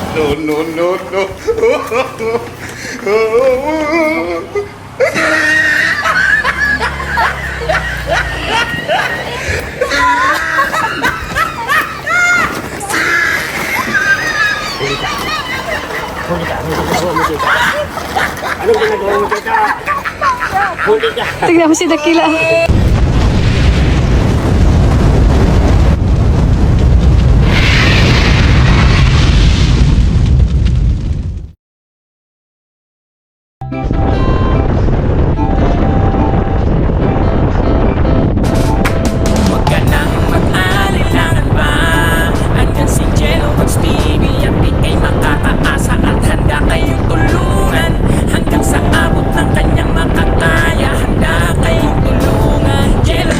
No, no, no, no. Anong ginagawa mo dito? Huli ka. Tignan mo si Dakila. Huwag ka nang mag-alilangan pa. Andyan si Jello Max TV at di ay makakaasa at handa kayong tulungan hanggang sa abot ng kanyang makakaya. Handa kayong tulungan, Jello.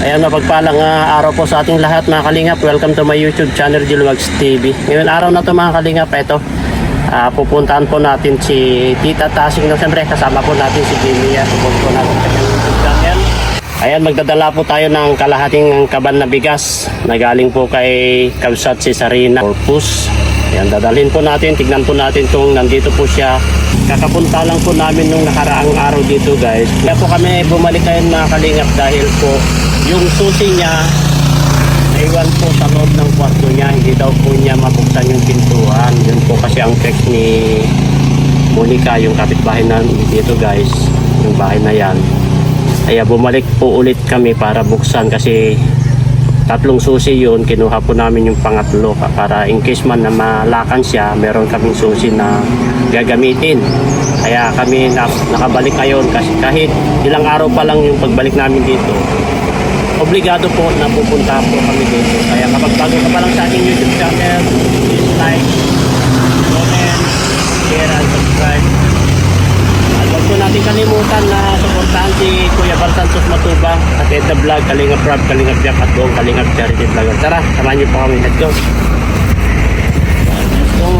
Ayan, mapagpalang araw po sa ating lahat mga kalingap. Welcome to my YouTube channel, Jello Max TV. Ngayon araw na to mga kalingap, ito pupuntahan po natin si Tita Tasing. No, siyempre kasama po natin si Jimmy. Pupunta po natin sa YouTube channel. Ayan, magdadala po tayo ng kalahating kaban na bigas na galing po kay Kabsat si Sarina Corpus. Ayan, dadalhin po natin, tignan po natin kung nandito po siya. Kakapunta lang po namin nung nakaraang araw dito guys. Kaya po kami bumalik ngayon mga kalingap dahil po yung susi niya naiwan po sa loob ng kwarto niya. Hindi daw po niya mabuksan yung pintuan. Yun po kasi ang text ni Monica, yung kapitbahay na dito guys, yung bahay na yan. Kaya bumalik po ulit kami para buksan kasi tatlong susi yun. Kinuha po namin yung pangatlo para in case man na malakan siya, meron kaming susi na gagamitin. Kaya kami nakabalik ngayon kasi kahit ilang araw pa lang yung pagbalik namin dito, obligado po na pupunta po kami dito. Kaya kapag bago ka pa lang sa ating YouTube channel, please like, comment, share, and subscribe. At huwag po natin kalimutan na supportahan si Kuya Bal Santos Matubang at Edna Vlog, Kalingap Rob, Kalingap Jack at buong Kalingap Charity Vlog. Tara, samahan niyo po kami. Let's go! Let's go!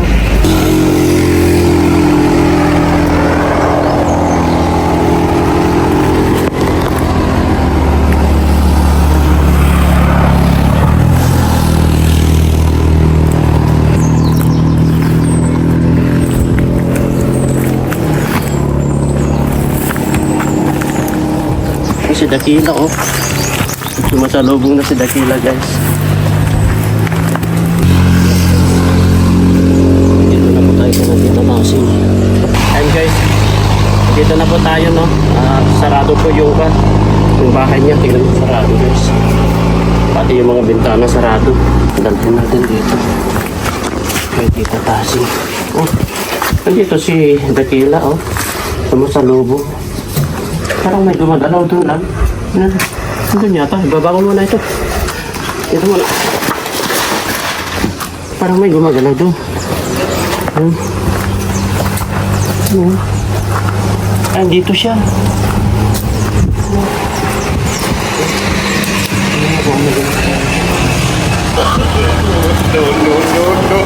Si Dakila oh. Sumasalubong na si Dakila guys. Dito na po tayo sa Tita Tasing. And guys, dito na po tayo no. Sarado po yung bahay niya. Tingnan mo sarado guys. Pati yung mga bintana sarado. Dalhin natin dito kay Tita Tasing. Oh, nandito si Dakila oh. Sumasalubong. Parang may dumadalaw doon lang. Doon yata. Ibaba ko muna ito. Ito muna. Parang may gumagalaw doon. Ay, dito siya. No, no, no, no.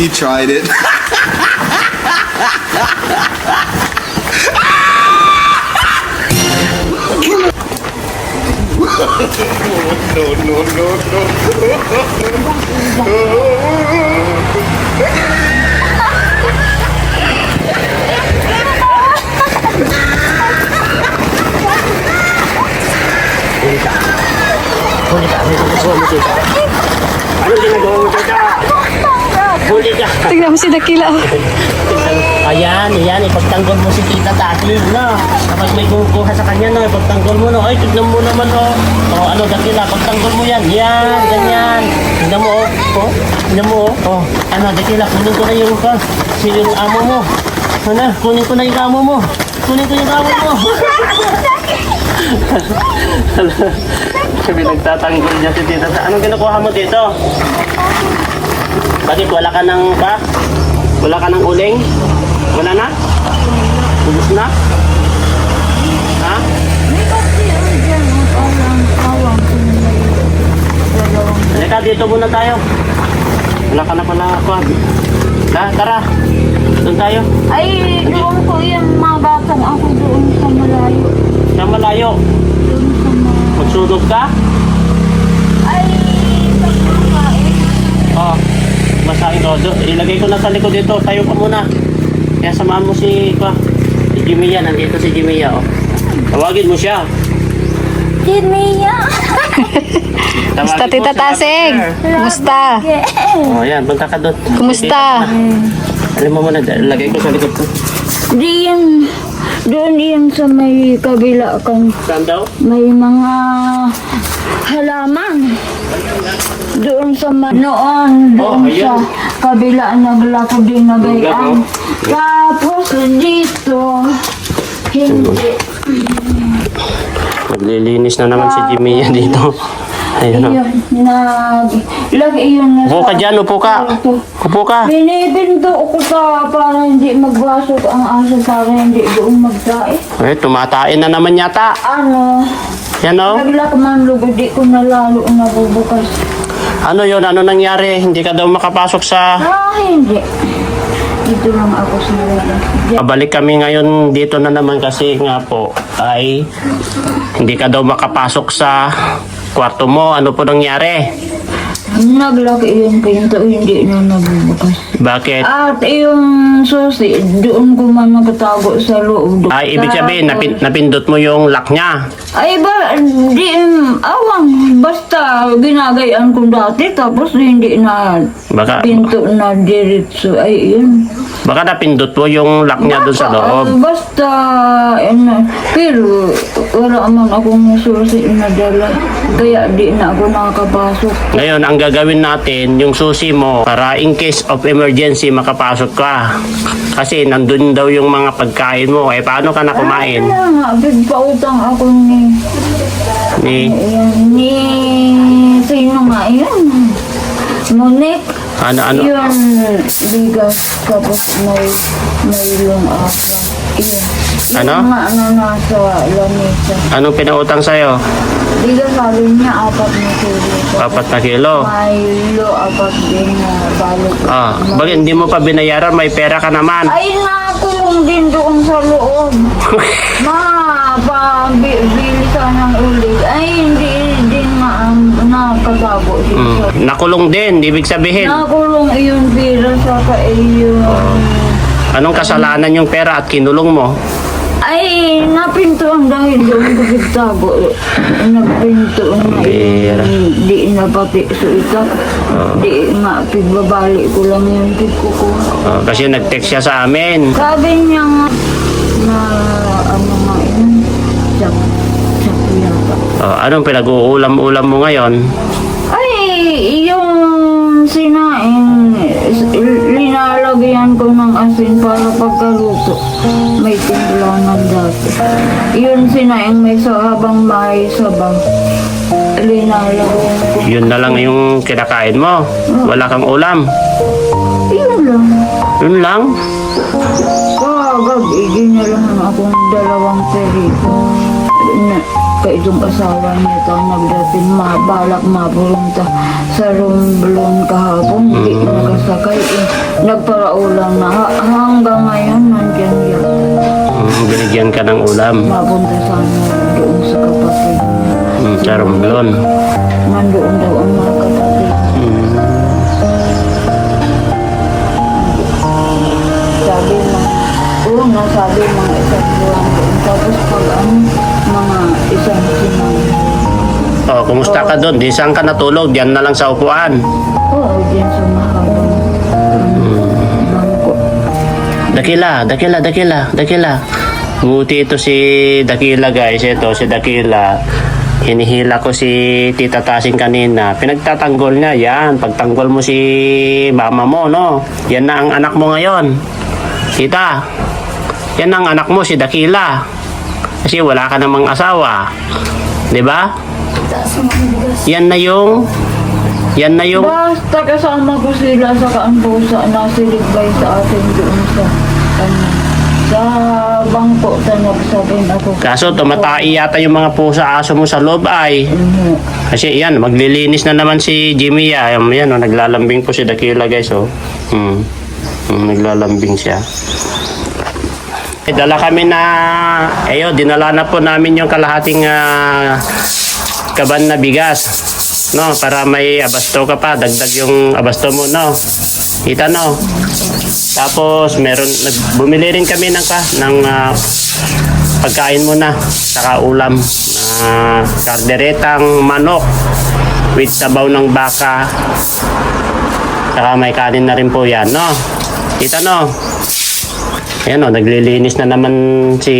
You tried it. No, no, no, Huli ka. Huli ka. Anong ginagawa mo dito? Anong ginagawa mo dito? Huli ka. Tignan mo si Dakila. Ayan, ayan. Ipagtanggol mo si Tita Tasing, no? Kapag may kukuha sa kanya, no? Ipagtanggol mo, no? Ay, tignan mo naman, oh. Oh, ano, Dakila, pagtanggol mo yan. Yan, ganyan. Tignan mo, oh. Oh, tignan mo, oh. Oh, ano, Dakila, kunin ko na yung, yung amo mo. Ano, kunin ko na yung amo mo. Kunin ko yung amo mo. Sabi, nagtatanggol niya si Tita Tasing. Anong kinukuha mo dito? Bakit wala ka ng wala ka ng uling? Wala na? Ubus na? Ha? May kasi yan dyan. Parang dito muna tayo. Wala ka na pala, Kwan. Tara. Doon tayo. Ay, doon ko yung mga batang ako doon sa malayo. Sa malayo. Doon sa malayo. Magsunog ka? Ay, pagkakain. Oo. Masahin ko. Ilagay ko na sa likod dito. Tayo ka muna. Kaya samahan mo si Jimmy yan. Nandito si Jimmy yan. Oh. Tawagin mo siya. Jimmy, Kumusta, Tita Tasing? Kumusta? Oh, yan. Punta ka doon. Kumusta? Alam mo muna. Lagay ko sa likod ko. di yan. Doon yan sa may kabila kan. Saan daw? May mga halaman. Doon sa noon, doon ayun. sa kabila naglako din na Naglako? gayaan. Tapos dito, hindi. Naglilinis na naman si Jimmy yan dito. Ayun o. Iyon, lagi yun na Upo ka dyan. Upo ka. Upo ka. Binibinto ko para hindi magbasok ang aso para hindi doon magtae. Eh, tumatain na naman yata. Ano, Yan o. naglakman lugod, di ko na lalo nabubukas. Ano yun? Ano nangyari? Hindi ka daw makapasok sa... Hindi. Dito lang ako sa wala. Pabalik kami ngayon dito na naman kasi nga po ay hindi ka daw makapasok sa kwarto mo. Ano po nangyari? Naglaki yung pinto, hindi na nabubukas. Bakit? At yung susi, doon ko man nakatago sa loob. Ay, ibig sabihin, napindot mo yung lock niya. Ay ba, di, awang, basta ginagayan ko dati, tapos hindi na Baka, pinto na diretso, ay yun. baka napindot mo yung lock niya doon sa loob. Basta, pero wala man akong susi na dala, kaya di na ako nakakapasok. Ngayon, ang gagawin natin, yung susi mo, para in case of emergency, makapasok ka. Kasi nandun daw yung mga pagkain mo. Eh, paano ka na kumain? Kaya nga, bigpautang ako Ni, ni, sino nga yun? Monique. ano? Yun, bigas, tapos may yung asa. Yun. Ano? Yung mga nasa lamesa. Anong pinautang sa'yo? Bigas sabi niya, 4 na kilo. 4 na kilo. Milo, 4 din na balot. Ah, bakit hindi mo pa binayaran? May pera ka naman. Ay, nakulong din doon sa loob. Bili ka ng ulit. Ay, hindi din nakatago dito. Nakulong din, ibig sabihin. Nakulong iyon pira sa iyon. Anong kasalanan yung pera at kinulong mo? Ay, napinto ang dahil doon ko pagtago. Napinto na Pera. di na pati suita. Di nga, pigbabalik ko lang yung pigkukuha. Kasi nag-text siya sa amin. Sabi niya nga na ano nga yun, sak yata. Anong pinag-uulam-ulam mo ngayon? Ay, yung sinaing, linalagyan ko ng asin para pagkaluto. May timplangan dati. Yun sinaing may habang may sabaw. Linalagyan ko. Yun na lang yung kinakain mo. Wala kang ulam. Yun lang. Yun lang. Kagabi, ginalaman akong 2 perito. Kaitong asawa niya ito, nagdating balak mapulunta sa Romblon kahapon. Hindi nakasakay. Nagparaulan na. Hanggang ngayon, nandyan yan. Binigyan ka ng ulam. Mapunta sana doon sa kapatid niya. Sa Romblon. Nandoon daw ang mga kapatid. Sabi mo, sabi mga 1 buwan doon. Tapos pag mga 1 sinang. Kumusta ka doon? Di saan ka natulog? Diyan na lang sa upuan. Oo, dyan sa mahabang bangko. Dakila. Buti ito si Dakila, guys. Ito si Dakila. Hinihila ko si Tita Tasing kanina. Pinagtatanggol niya. Yan. Pagtanggol mo si mama mo, no? Yan na ang anak mo ngayon. Tita. Yan ang anak mo, si Dakila. Kasi wala ka namang asawa. 'Di ba? Yan na yung Basta kasama ko sila sa kaampusa na siligbay sa atin doon sa kanya. Sa bangko sa nagsabihin ako. Kaso tumatai yata yung mga pusa aso mo sa loob ay. Kasi yan, maglilinis na naman si Jimmy. Yan, oh, naglalambing po si Dakila guys. Oh. Naglalambing siya. Dala kami na, dinala na po namin yung kalahating kaban na bigas. No, para may abasto ka pa, dagdag yung abasto mo, no. Kita, no. Tapos bumili rin kami ng pagkain muna, saka ulam, karderetang manok with sabaw ng baka. Saka may kanin na rin po yan, no. Kita, no. Ayan, oh, naglilinis na naman si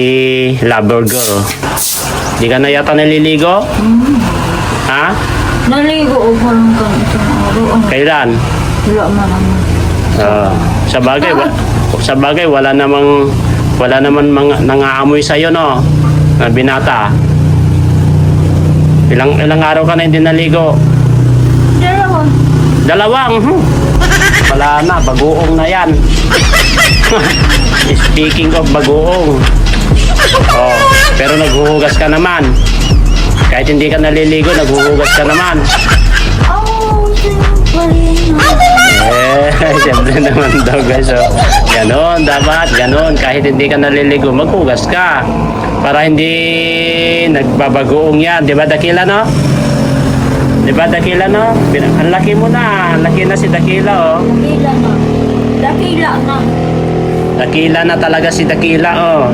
Lover Girl. Di ka na yata naliligo? Ha? Naligo ko lang kan isang araw. Kailan? Wala man naman. Sa bagay wala naman mga nangaamoy sa iyo, no, na binata. Ilang araw ka na hindi naligo? Dalawa. Wala na, bagoong na yan. Speaking of bagoong. Oh, pero naghuhugas ka naman. Kahit hindi ka naliligo, naghuhugas ka naman. Siyempre naman daw guys. So, ganon, dapat ganon. Kahit hindi ka naliligo, maghugas ka. Para hindi nagbabagoong yan. Di ba, Dakila, no? Di ba, Dakila, no? Ang laki mo na. Ang laki na si Dakila, oh. Dakila na talaga si Dakila, oh.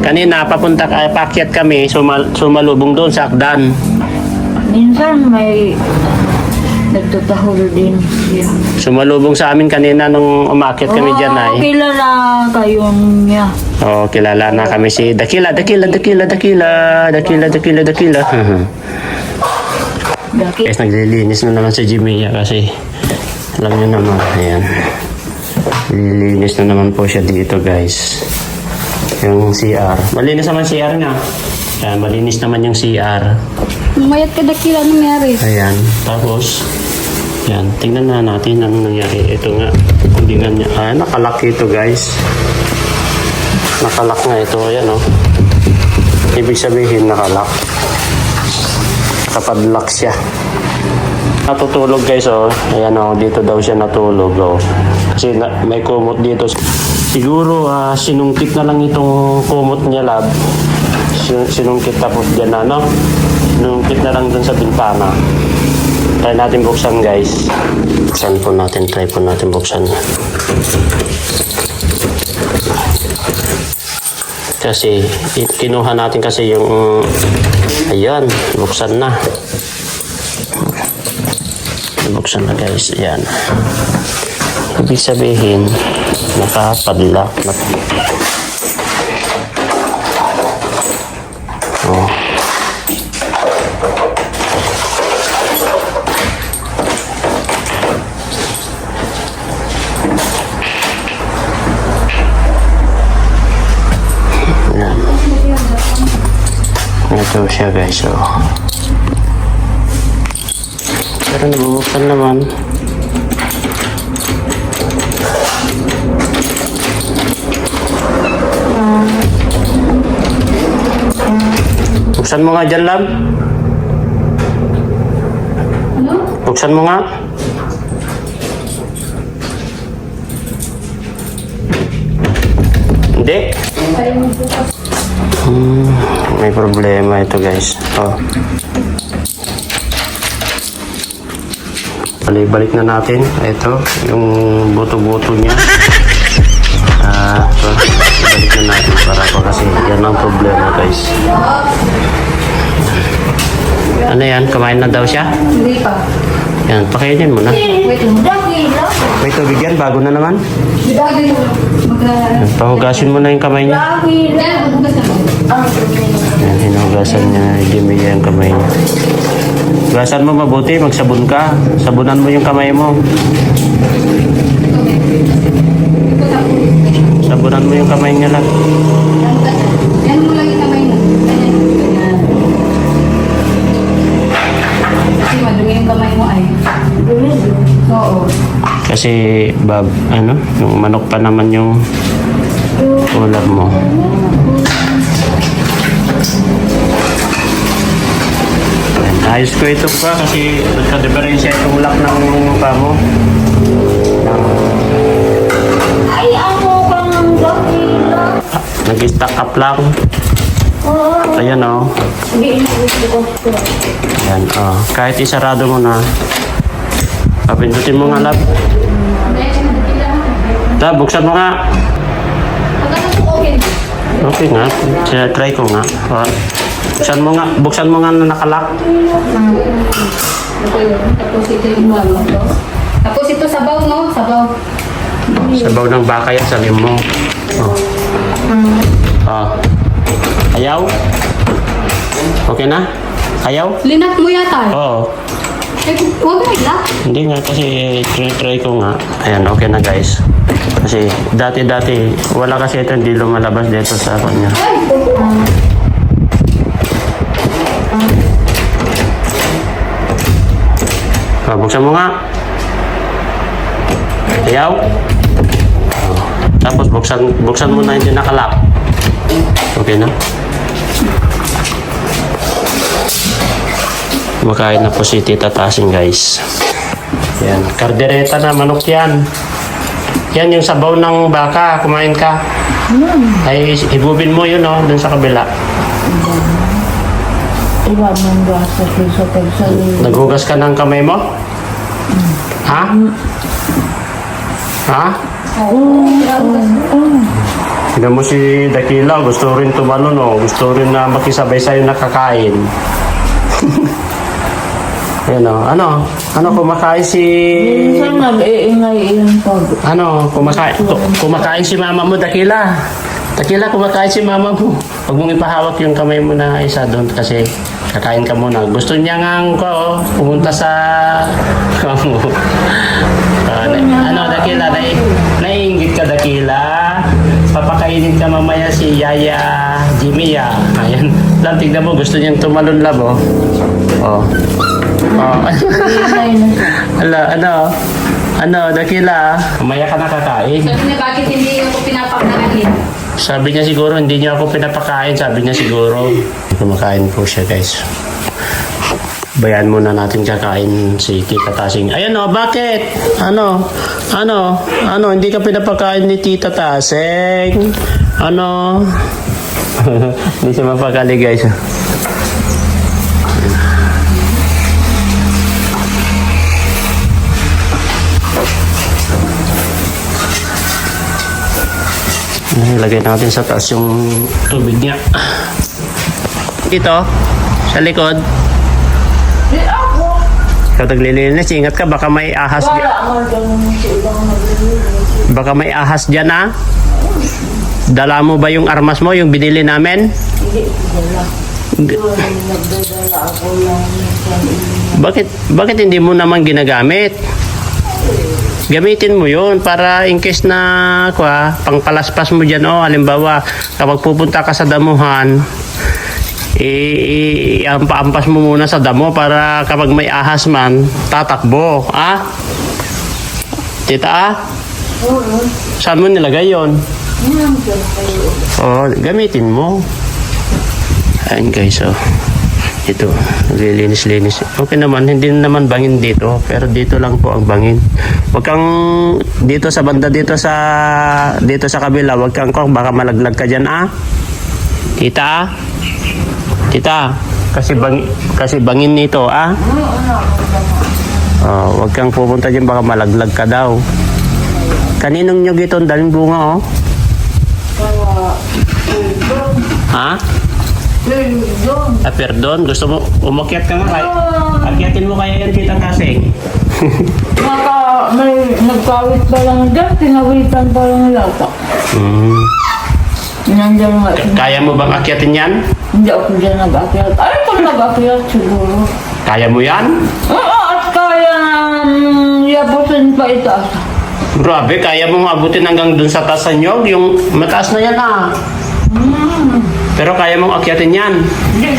Kanina, pakyat kami, sumalubong doon sa akdan. Minsan may nagtatahol din siya. Sumalubong sa amin kanina nung umakyat kami dyan, ay. Kilala kayo niya. Oo, kilala na kami si Dakila. Guys, naglilinis na naman si Jimmy kasi alam niyo naman, ayan. Nililinis na naman po siya dito, guys. Yung CR. Malinis naman CR nga. Ayan, malinis naman yung CR. Mayat ka Dakila, anong nangyari? Ayan, tapos yan, tingnan na natin ang nangyari. Ito nga, hindi nga niya. Nakalak ito, guys. Nakalak nga ito, ayan, oh. Ibig sabihin, nakalak. Nakapadlock siya. Natutulog, guys, oh. Ayan, oh, dito daw siya natulog, oh. Kasi may kumot dito. Siguro, sinungkit na lang itong kumot niya, lab. Sinungkit tapos dyan na, no? Sinungkit na lang dun sa bintana. Try natin buksan, guys. Try po natin buksan. Kasi, kinuha natin kasi yung, ayan, buksan na. Buksan na, guys, ayan. Ibig sabihin, nakapadlock na. Oh. Ayan. Ito siya, guys, oh. Pero nabubuksan naman. Buksan mo nga dyan, lab. Buksan mo nga. Hindi. May problema ito, guys. Oh. Balik na natin. Ito, yung buto-buto niya. Ito. Balik na natin para pa kasi yan ang problema, guys. Ano yan? Kumain na daw siya? Hindi pa. Yan, pakainin mo na. Wait lang. May tubig yan, bago na naman. Bidagay mo. Pahugasin mo na yung kamay niya. Yan, maghugas na. Yan, hinugasan niya. Jimmy yung kamay niya. Hugasan mo mabuti, magsabon ka. Sabunan mo yung kamay mo. Sabunan mo yung kamay niya lang. Yan mo lang yung kamay mo. Ganyan. Kasi madumi yung kamay mo ay. Oo. Kasi, Bob, yung manok pa naman yung ulam mo. Ayos ko ito pa kasi nagka-diferensya itong lock ng mukha mo. Ay, ano kang dakila? Nag-stack up lang. Ayan o. Hindi, gusto ko. Ayan o. Kahit isarado mo na. Papindutin mo nga, lab. Lab, buksan mo nga. Okay nga. Try ko nga. Buksan mo nga na nakalak. Tapos ito sabaw, no? Sabaw. Sabaw ng baka yan sa limo. Oh. Oh. Ayaw? Okay na? Ayaw? Linat mo yata. Oo. Eh, huwag na ilak. Hindi nga kasi try ko nga. Ayan, okay na guys. Kasi dati wala kasi ito hindi lumalabas dito sa kanya. Buksan mo nga. Ayaw? Oh. Tapos buksan mo na hindi nakalak. Okay na? Makain na po si Tita Tasing guys. Yan. Kardereta na, manok yan. Yan yung sabaw ng baka. Kumain ka. Ay, ibubin mo yun oh, dun sa kabila. Iba mong gasa sa pagsalita. Naghugas ka ng kamay mo? Ha? Ha? Tignan mo si Dakila, gusto rin tumalon oh. Gusto rin na makisabay sa'yo nakakain. Ayan o. Ano kumakain si... Minsan nag-iingay yung pag... Kumakain si mama mo, Dakila. Dakila, kumakain si mama mo. Huwag mong ipahawak yung kamay mo na isa doon kasi kakain ka muna. Gusto niya nga pumunta sa... Dakila, naiingit ka, Dakila. Papakainin ka mamaya si Yaya Jimmy ya. Ayan. Lab, tignan mo, gusto niyang tumalon, lab, oh. Oh. Oh. Dakila, mamaya ka nakakain. Sabi niya, bakit hindi ako pinapakain? Sabi niya siguro, hindi niya ako pinapakain. Sabi niya siguro, kumakain po siya, guys. Bayan muna natin kakain si Tita Tasing. Ayan o, bakit? Hindi ka pinapakain ni Tita Tasing? Hindi siya mapakali, guys. Lagay natin sa taas yung tubig niya. Dito, sa likod. Ikaw naglilinis, ingat ka, baka may ahas dyan. Baka may ahas dyan, ha? Dala mo ba yung armas mo, yung binili namin? Bakit hindi mo naman ginagamit? Gamitin mo yun para in case na pangpalaspas mo dyan, halimbawa kapag pupunta ka sa damuhan, ampas mo muna sa damo para kapag may ahas man, tatakbo. Tita, saan mo nilagay yun? Gamitin mo. Ayan guys, ito, lilinis-linis. Okay naman, hindi naman bangin dito, pero dito lang po ang bangin. Huwag kang dito sa banda, dito sa kabila, huwag kang baka malaglag ka dyan, Tita, kasi bangin nito, huwag kang pupunta dyan, baka malaglag ka daw. Kaninong nyug ito, daling bunga, Perdon, gusto mo umakyat ka nga, akyatin mo kaya yan, Tita Tasing. May nagkawit pa lang dyan, tinawitan pa lang yata. Nandiyan nga. Kaya mo bang akyatin yan? Hindi ako dyan nag-akyat. Ay, kung nag-akyat siguro. Kaya mo yan? Oo, at kaya yabutin pa itaas. Grabe, kaya mo abutin hanggang dun sa taas sa nyog, yung mataas na yan, Pero kaya mong akyatin yan. Di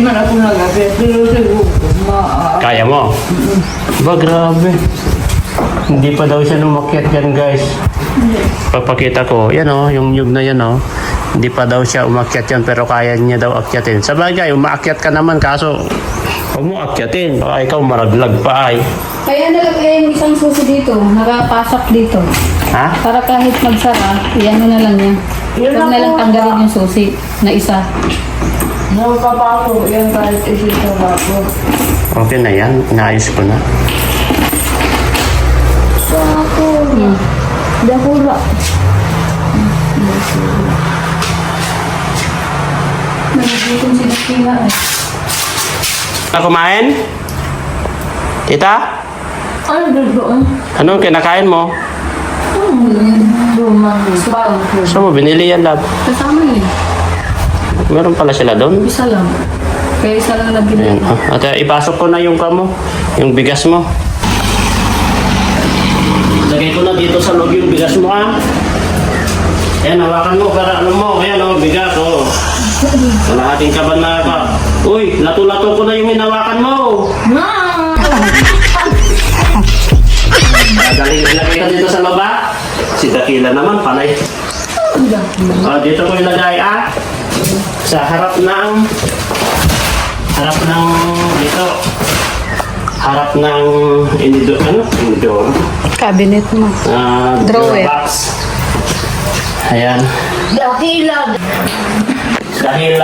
man ako nag-akyat. Pero siguro, Kaya mo? Ba, grabe. Hindi pa daw siya numakyat yan, guys. Papakita ko. Yan o, yung nyug na yan o. Hindi pa daw siya umakyat yan pero kaya niya daw akyatin. Sa bagay, umaakyat ka naman kaso huwag mo akyatin. Baka ikaw maraglag pa ay. Kaya nalagay yung isang susi dito, nakapasok dito. Ha? Para kahit magsara, iyan mo na lang yan. Huwag na lang tanggalin yung susi na isa. Nakapasok yan kahit isito ako. Okay na yan. Inaayos ko na. Ako. Dakula. Nagigitong sinasira eh. Kumain? Tita? Ano doon? Anong kinakain mo? Lumang bang. Saan mo binili yan, love? Kasama yun. Meron pala sila doon. Isa lang. Kaya isa lang na Ayan. binili. At ipasok ko na yung kamo, yung bigas mo. Lagay ko na dito sa loob yung bigas mo, ha? Ayan, hawakan mo para ano mo. Ayan, oh, bigas, oh. Kalahating kaban na ka. Uy, lato-lato ko na yung hinawakan mo. Dadaling ilagay ka dito sa baba. Si Dakila naman, panay. Dito ko ilagay, sa harap ng dito. Harap ng inidor. Cabinet mo. Drawer. Box. Ayan. Dakila. Dahil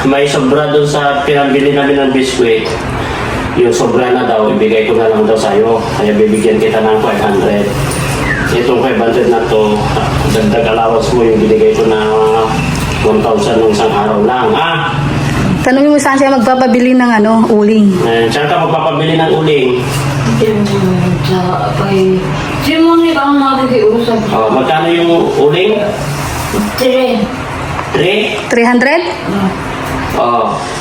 may sobra doon sa pinabili namin ng biskwit, yung sobra na daw, ibigay ko na lang daw sa'yo. Kaya bibigyan kita ng 500. Itong 500 na to, dagdag allowance mo yung binigay ko na 1,000 nung isang araw lang. Tanungin mo saan siya magpapabili ng uling. Saan ka magpapabili ng uling? Sa kay Simon ni kang makikiusap. Magkano yung uling? 3. 3? 300?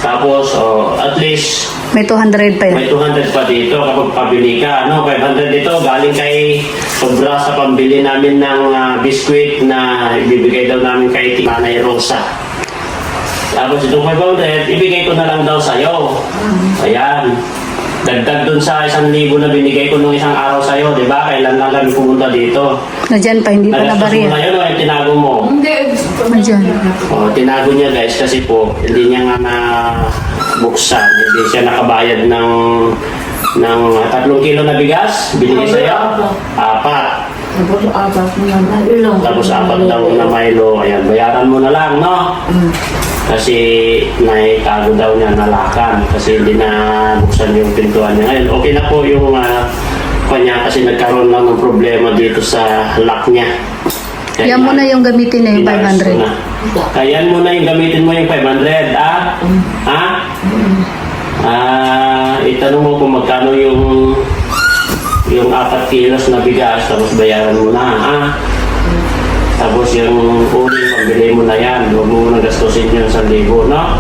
Tapos, at least, May 200 pa may yun. 200 pa dito kapag pabili ka. 500 dito galing kay sobra sa pambili namin ng biskwit na ibibigay daw namin kay Nanay Rosa. Tapos itong 500, ibigay ko na lang daw sa'yo. Ayan. Dagdag dun sa 1,000 na binigay ko nung isang araw sa'yo, di ba? Kailan lang kami pumunta dito. Nadyan pa, hindi pa Nagastos mo nabariya. na yun o yung tinago mo? Hindi. Nadyan. Tinago niya guys kasi po, hindi niya nga nabuksan. Hindi siya nakabayad ng 3 kilo na bigas. Binigay sa'yo? 4. Tapos apat na ilong. Tapos 4 daw na Milo. Ayan, bayaran mo na lang, no? Kasi naitago daw niya nalakan kasi hindi na buksan yung pintuan niya. Ngayon, okay na po yung kanya kasi nagkaroon lang ng problema dito sa lock niya. Kaya Yan mo na yung gamitin na yung inayos ko 500. na. Kaya yan mo na yung gamitin mo yung 500, itanong mo kung magkano yung 4 kilos na bigas, tapos bayaran mo na, Tapos yung uling, pagbili mo na yan. Huwag mo nang gastusin yun 1,000, no?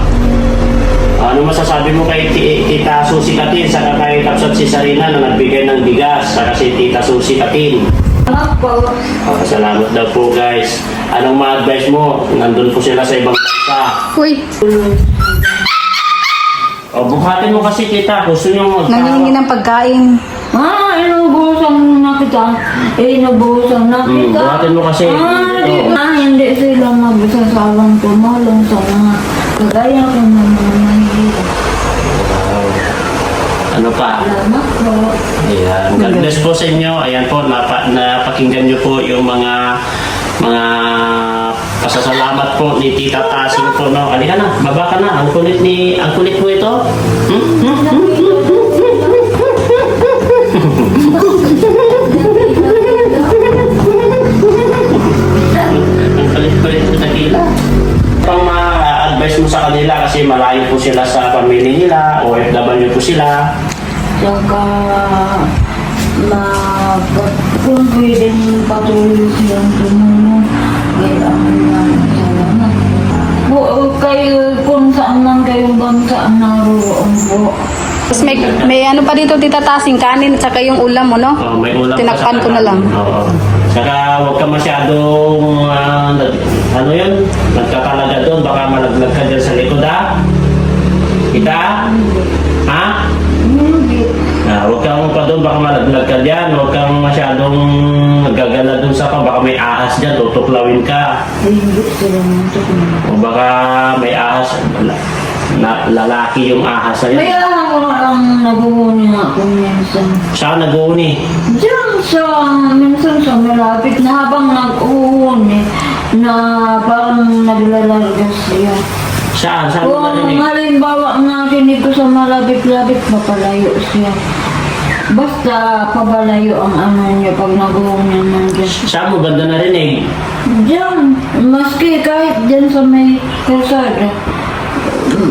Ano masasabi mo kay Tita Susi Katin, saka kay Tapsat si Sarina na nagbigay ng bigas, saka si Tita Susi Katin? Salamat daw po guys. Anong ma-advise mo? Nandun po sila sa ibang bansa. Uy, Buhatin mo kasi kita. Gusto nyo nangihingi ng pagkain. Inubusan na kita. Inubusan na kita. Buhatin mo kasi. Hindi sila magsasawang tumulong sa mga kagaya ko ng mga mahihirap. Ano pa? Salamat po. Ayan. God bless po sa inyo. Ayan po, napakinggan nyo po yung mga pasasalamat po ni Tita Tasing po. No? Halika na, baba ka na. Ang kulit mo ito. Ang kulit ko Dakila. Pang ma-advise mo sa kanila kasi malayo po sila sa pamilya nila, OFW po sila. Saka kung pwedeng patuloy silang tumulong, kailangan namin salamat. Kayo kung saan man kayong bansa naroon po. Tapos may ano pa dito, Tita Tasing, kanin at saka yung ulam mo, no? May ulam pa Tinakpan sa ko na lang. Oo. Saka huwag ka masyadong, nagkakalaga doon, baka malaglag ka dyan sa likod, Kita? Hindi. Huwag kang pa doon, baka malaglag ka dyan. Huwag kang masyadong nagagala dun sa ka, baka may ahas dyan, tutuklawin ka. Hindi sila muntok na. O baka may ahas, lalaki yung ahas na Kaya yan. ako ang naguhuni nga kung minsan. Saan nag-uuni? Diyan sa, minsan sa malapit na habang nag-uuni na parang naglalargas siya. Saan? Saan mo Kung narinig? halimbawa nakinig ko sa malapit-lapit, papalayo siya. Basta pabalayo ang ano niya pag nag-uuni nandiyan. Saan mo ganda narinig? Diyan, maski kahit diyan sa may kalsada,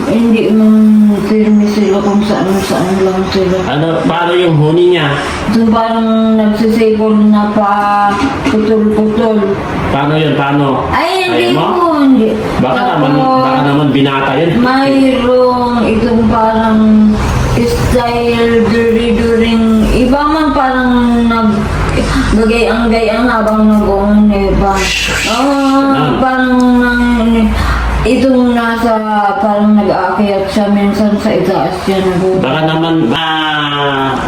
hindi man firme sila kung saan lang sila. Ano, paano yung huni niya? So parang nagsisipol na pa putol-putol. Paano yun? Paano? Ay, Ayaw hindi mo? po, hindi. Baka Tapos, naman binata yun. mayroong itong parang style during iba man parang gagayang habang nag-uuni pa. Parang itong nasa parang nag-aakyat siya minsan sa itaas siya nag-uuni. Baka naman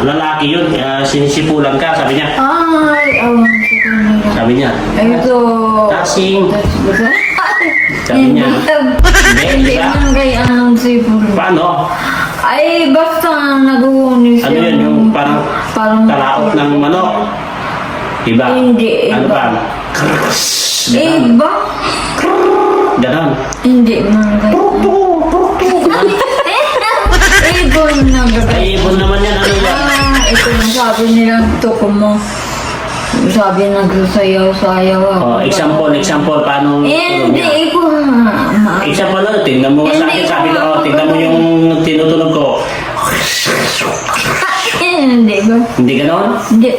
lalaki yun, sinisipulan ka, sabi niya. Ay, awan sa kanila. Sabi niya. Ito. Tasing. Sabi Hindi, niya. hindi Diba? man gayaan ng sipol. Paano? Ay, basta nag-uuni siya. Ano yun? Yung parang kalaot ng manok? Iba? Hindi, Ano iba. ba? Ganon. Iba? Ganon. Hindi man gayaan. Ibon na gayaan. Ay, ibon naman yan. Ano yan? Ito na sabi nilang tuko mo. Sabi nagsasayaw-sayaw ako. Oh, example, paano tunog niya? Hindi ko Example na, tingnan mo ka sa akin, sabi ko, tingnan mo yung tinutunog ko. Hindi ba? Hindi ganon? Hindi.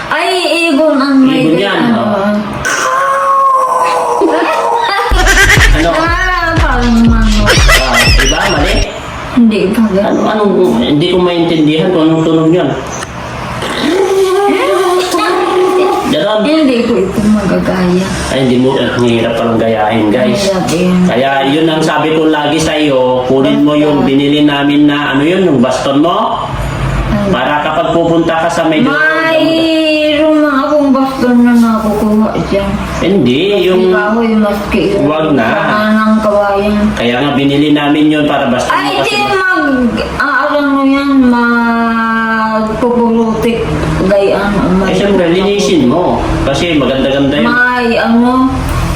Ay, ibon ang may Ibon yan, Ano? parang manok. Diba? Mali? Hindi ba? Hindi ko maintindihan kung anong tunog yun. Ganon. Hindi ko ito magagaya. Ay, hindi mo, ang hirap palang gayahin, guys. Hirap yun. Kaya yun ang sabi ko lagi sa iyo, kunin mo yung binili namin na, ano yun, yung baston mo. Para kapag pupunta ka sa may... Mayroon na akong baston na nakukuha dyan. Hindi, yung... Kahoy, maski yung Wag na. ng kawayan. Kaya nga binili namin yun para baston mo Ay, kasi... di alam mo yan, magpupulutik gayaan. Eh, siyempre, linisin mo. Kasi maganda-ganda yun. May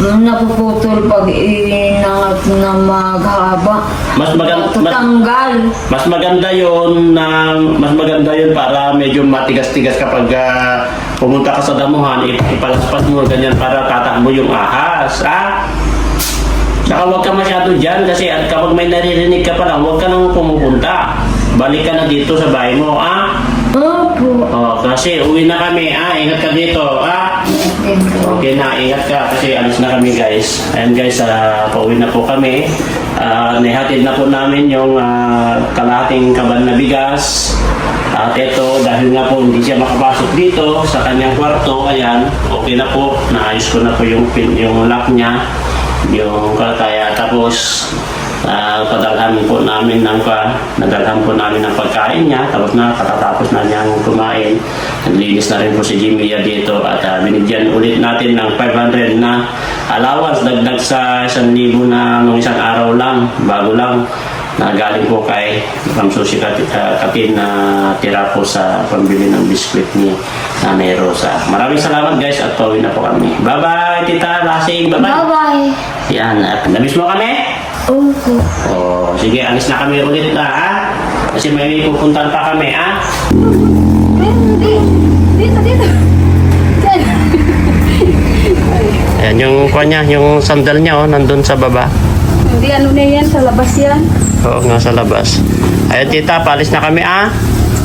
napuputol pag inangat na maghaba. Mas maganda... Tatanggal. Mas maganda yun para medyo matigas-tigas kapag pumunta ka sa damuhan, ipalaspas mo ganyan para tatakbo yung ahas, Saka huwag ka masyado dyan kasi at kapag may naririnig ka pa lang, huwag ka nang pumupunta. Balik ka na dito sa bahay mo, Opo. kasi uwi na kami, ingat ka dito, Okay na, ingat ka kasi alis na kami guys. Ayan guys, pauwi na po kami. Nihatid na po namin yung kalahating kaban na bigas. At ito, dahil nga po hindi siya makapasok dito sa kanyang kwarto, ayan, okay na po. Naayos ko na po yung lock niya. Yung kaya tapos nadalhan po namin ng pagkain niya, tapos na katatapos na niyang kumain. Naglinis na rin po si Jimmy dito at binigyan ulit natin ng 500 na allowance dagdag sa 1,000 na nung isang araw lang, bago lang na galing po kay Ma'am Susi Katin na tira po sa pambili ng biskwit ni Nanay Rosa. Maraming salamat guys at pauwi na po kami. Bye-bye Tita Lasing, bye-bye. Bye-bye. Yan, at namiss mo kami? Opo. Sige, alis na kami ulit kasi may pupuntahan pa kami, Dito. Diyan. Ayan, yung kanya, yung sandal niya, nandun sa baba. Hindi, ano na yan, sa labas yan. Oo, nga sa labas. Ayan, tita, paalis na kami,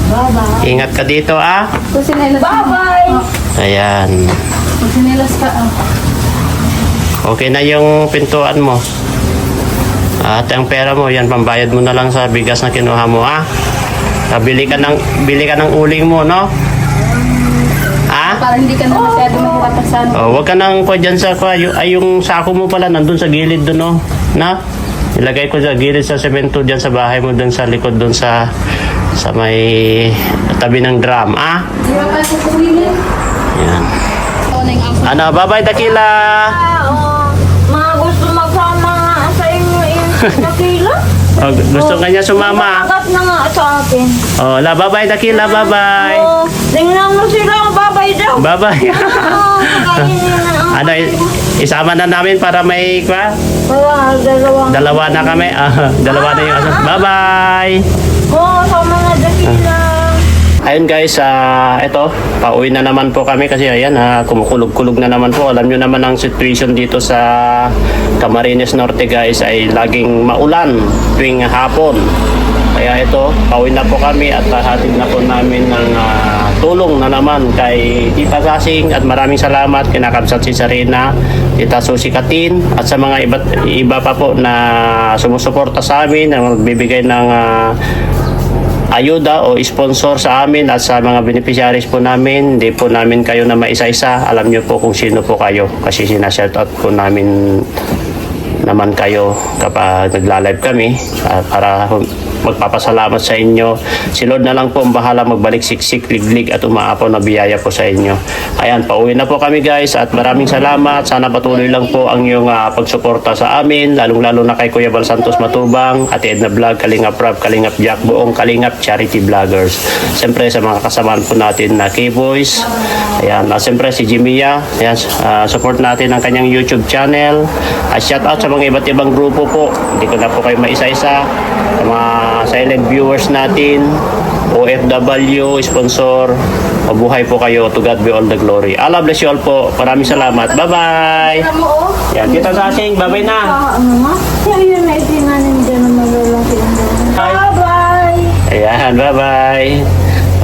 Bye-bye. Ingat ka dito, Kusinelas. Bye-bye. Ayan. Kusinelas ka, Okay na yung pintuan mo. At ang pera mo, yan, pambayad mo na lang sa bigas na kinuha mo, Bili ka ng uling mo, no? Para hindi ka na masyado magpatasan. Huwag ka nang kwa dyan sa yung sako mo pala, nandun sa gilid doon, no? Na? Ilagay ko sa gilid sa semento dyan sa bahay mo, dun sa likod, dun sa may tabi ng drum. Ah? Di ba pa sa kuwili? Yan. Oo, na yung aso. Ano, bye-bye, Dakila! Mga gusto magsama nga sa inyo yung Dakila. Oh, gusto nga niya sumama. Magat na nga sa akin. Oh, bye-bye, Dakila, bye-bye! Oh, tingnan mo sila, babay daw. Bye-bye! Oh, kakainin na ang Ano, isama na namin para may kwa? Wala, Dalawa na kami. Ah, dalawa na yung aso. Bye-bye! Oo, sa mga Dakila. Ayun guys, ito, pauwi na naman po kami kasi ayan, kumukulog-kulog na naman po. Alam nyo naman ang situation dito sa Camarines Norte guys ay laging maulan tuwing hapon. Kaya ito, pauwi na po kami at hatid na po namin ng tulong na naman kay Tita Sasing at maraming salamat kay Nakabsat si Sarina, Tita Susi Katin at sa mga iba pa po na sumusuporta sa amin, na magbibigay ng ayuda o sponsor sa amin at sa mga beneficiaries po namin. Hindi po namin kayo na maisa-isa. Alam nyo po kung sino po kayo kasi sinashoutout po namin naman kayo kapag nagla-live kami para magpapasalamat sa inyo. Si Lord na lang po ang bahala magbalik siksik, liglig at umaapaw na biyaya po sa inyo. Ayan, pauwi na po kami guys at maraming salamat. Sana patuloy lang po ang iyong pagsuporta sa amin, lalong-lalo na kay Kuya Bal Santos Matubang, Ate Edna Vlog, Kalingap Rob, Kalingap Jack, buong Kalingap Charity Vloggers. Siyempre sa mga kasamaan po natin na K-Boys. Ayan, siyempre si Jimia. Ayan, support natin ang kanyang YouTube channel. Shout out sa mga iba't ibang grupo po. Hindi ko na po kayo maisa-isa. Sa mga silent viewers natin, OFW, sponsor, mabuhay po kayo. To God be all the glory. Allah bless you all po. Maraming salamat. Bye-bye. Yan, Tita Sasing, bye-bye na. Ano nga? Yung na itinanin dyan na malalaki ang bye-bye. Ayan, bye-bye.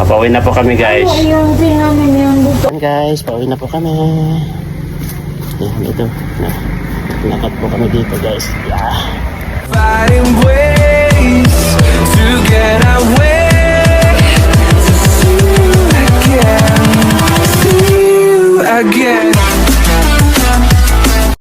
Papauwi na po kami guys. Yung tinanin yung dito. Ayan guys, pauwi na po kami. Ayan, ito. Nakat po kami dito guys. Yeah. Fighting ways to get away.